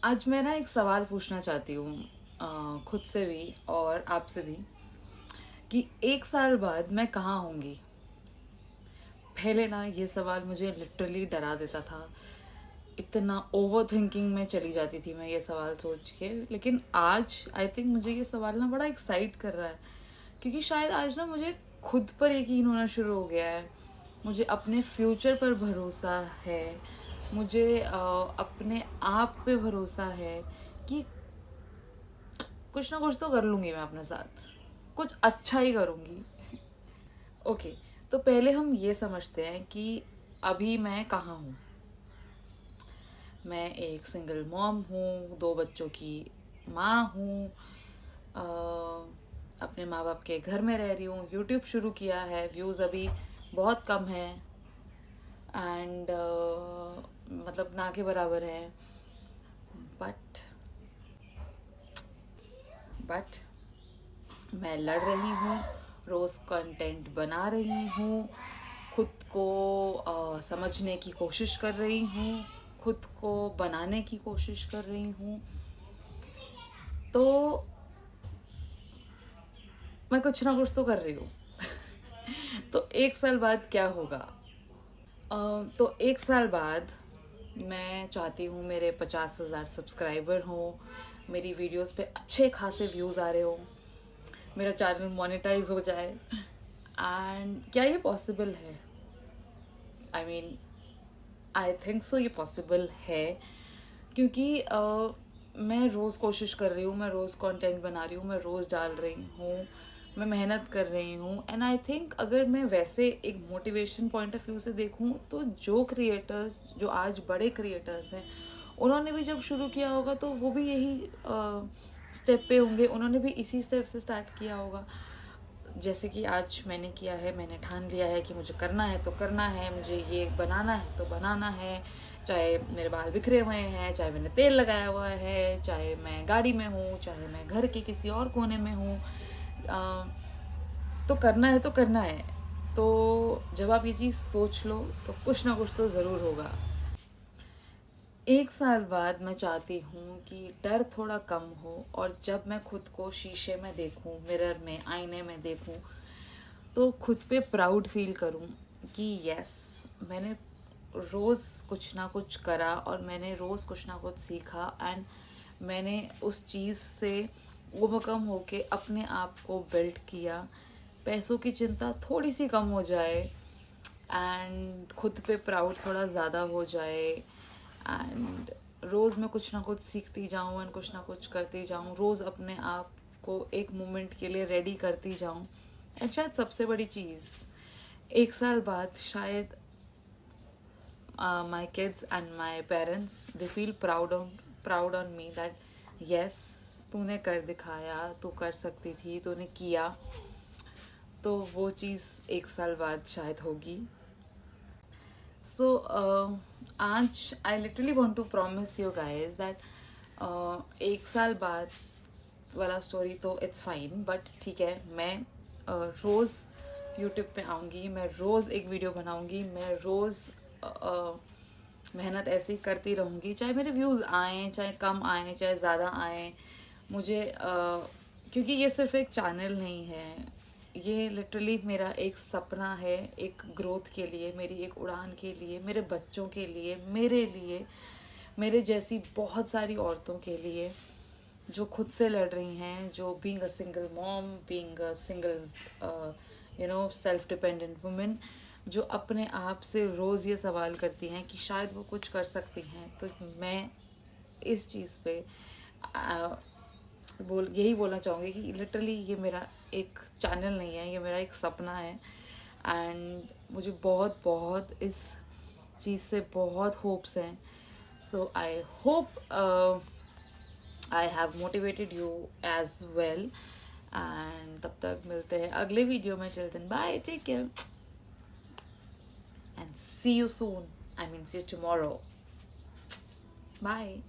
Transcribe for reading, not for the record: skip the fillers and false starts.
आज मैं ना एक सवाल पूछना चाहती हूँ खुद से भी और आपसे भी कि 1 साल बाद मैं कहाँ होंगी। पहले ना ये सवाल मुझे लिटरली डरा देता था। इतना ओवर थिंकिंग में चली जाती थी मैं ये सवाल सोच के। लेकिन आज आई थिंक मुझे ये सवाल ना बड़ा एक्साइट कर रहा है, क्योंकि शायद आज ना मुझे खुद पर यकीन होना शुरू हो गया है। मुझे अपने फ्यूचर पर भरोसा है। मुझे अपने आप पे भरोसा है कि कुछ ना कुछ तो कर लूँगी मैं अपने साथ, कुछ अच्छा ही करूँगी। ओके, तो पहले हम ये समझते हैं कि अभी मैं कहाँ हूँ। मैं एक सिंगल मॉम हूँ, 2 बच्चों की माँ हूँ। अपने माँ बाप के घर में रह रही हूँ। यूट्यूब शुरू किया है, व्यूज़ अभी बहुत कम है एंड मतलब ना के बराबर है। बट बट मैं लड़ रही हूँ, रोज़ कंटेंट बना रही हूँ, खुद को समझने की कोशिश कर रही हूँ, खुद को बनाने की कोशिश कर रही हूँ। तो मैं कुछ ना कुछ तो कर रही हूँ। तो 1 साल बाद क्या होगा? तो 1 साल बाद मैं चाहती हूँ मेरे 50,000 सब्सक्राइबर हों, मेरी वीडियोस पे अच्छे खासे व्यूज़ आ रहे हों, मेरा चैनल मोनेटाइज हो जाए। एंड क्या ये पॉसिबल है? I mean I think so ये पॉसिबल है, क्योंकि मैं रोज़ कोशिश कर रही हूँ, मैं रोज़ कंटेंट बना रही हूँ, मैं रोज़ डाल रही हूँ, मैं मेहनत कर रही हूँ। एंड आई थिंक अगर मैं वैसे एक मोटिवेशन पॉइंट ऑफ व्यू से देखूँ तो जो क्रिएटर्स, जो आज बड़े क्रिएटर्स हैं, उन्होंने भी जब शुरू किया होगा तो वो भी यही स्टेप पे होंगे, उन्होंने भी इसी स्टेप से स्टार्ट किया होगा। जैसे कि आज मैंने किया है, मैंने ठान लिया है कि मुझे करना है तो करना है, मुझे ये बनाना है तो बनाना है। चाहे मेरे बाल बिखरे हुए हैं, चाहे मैंने तेल लगाया हुआ है, चाहे मैं गाड़ी में हूँ, चाहे मैं घर के किसी और कोने में हूँ, तो करना है तो करना है। तो जब आप ये चीज़ सोच लो तो कुछ ना कुछ तो ज़रूर होगा। 1 साल बाद मैं चाहती हूँ कि डर थोड़ा कम हो, और जब मैं खुद को शीशे में देखूँ, मिरर में, आईने में देखूँ, तो खुद पे प्राउड फील करूँ कि यस, मैंने रोज़ कुछ ना कुछ करा और मैंने रोज़ कुछ ना कुछ सीखा एंड मैंने उस चीज़ से ओवरकम होके अपने आप को बिल्ड किया। पैसों की चिंता थोड़ी सी कम हो जाए एंड खुद पे प्राउड थोड़ा ज़्यादा हो जाए एंड रोज़ मैं कुछ ना कुछ सीखती जाऊँ एंड कुछ ना कुछ करती जाऊँ, रोज़ अपने आप को एक मोमेंट के लिए रेडी करती जाऊँ। एंड शायद सबसे बड़ी चीज़, 1 साल बाद शायद my kids and my parents, they feel proud on me that yes, तूने कर दिखाया, तू कर सकती थी, तूने किया। तो वो चीज़ 1 साल बाद शायद होगी। सो आज I literally want to promise you guys that 1 साल बाद वाला स्टोरी तो इट्स फाइन, बट ठीक है, मैं रोज़ यूट्यूब पे आऊँगी, मैं रोज़ एक वीडियो बनाऊँगी, मैं रोज़ मेहनत ऐसे ही करती रहूँगी, चाहे मेरे व्यूज़ आएँ, चाहे कम आएँ, चाहे ज़्यादा आएँ। मुझे क्योंकि ये सिर्फ एक चैनल नहीं है, ये लिटरली मेरा एक सपना है, एक ग्रोथ के लिए, मेरी एक उड़ान के लिए, मेरे बच्चों के लिए, मेरे लिए, मेरे जैसी बहुत सारी औरतों के लिए जो खुद से लड़ रही हैं, जो being a single mom, being a single self dependent women, जो अपने आप से रोज़ ये सवाल करती हैं कि शायद वो कुछ कर सकती हैं। तो मैं इस चीज़ पे यही बोलना चाहूँगी कि लिटरली ये मेरा एक चैनल नहीं है, ये मेरा एक सपना है एंड मुझे बहुत बहुत इस चीज़ से बहुत होप्स हैं। So I hope I have motivated you as well and तब तक मिलते हैं अगले वीडियो में। Children, bye, take care and see you soon. I mean, see you tomorrow. Bye.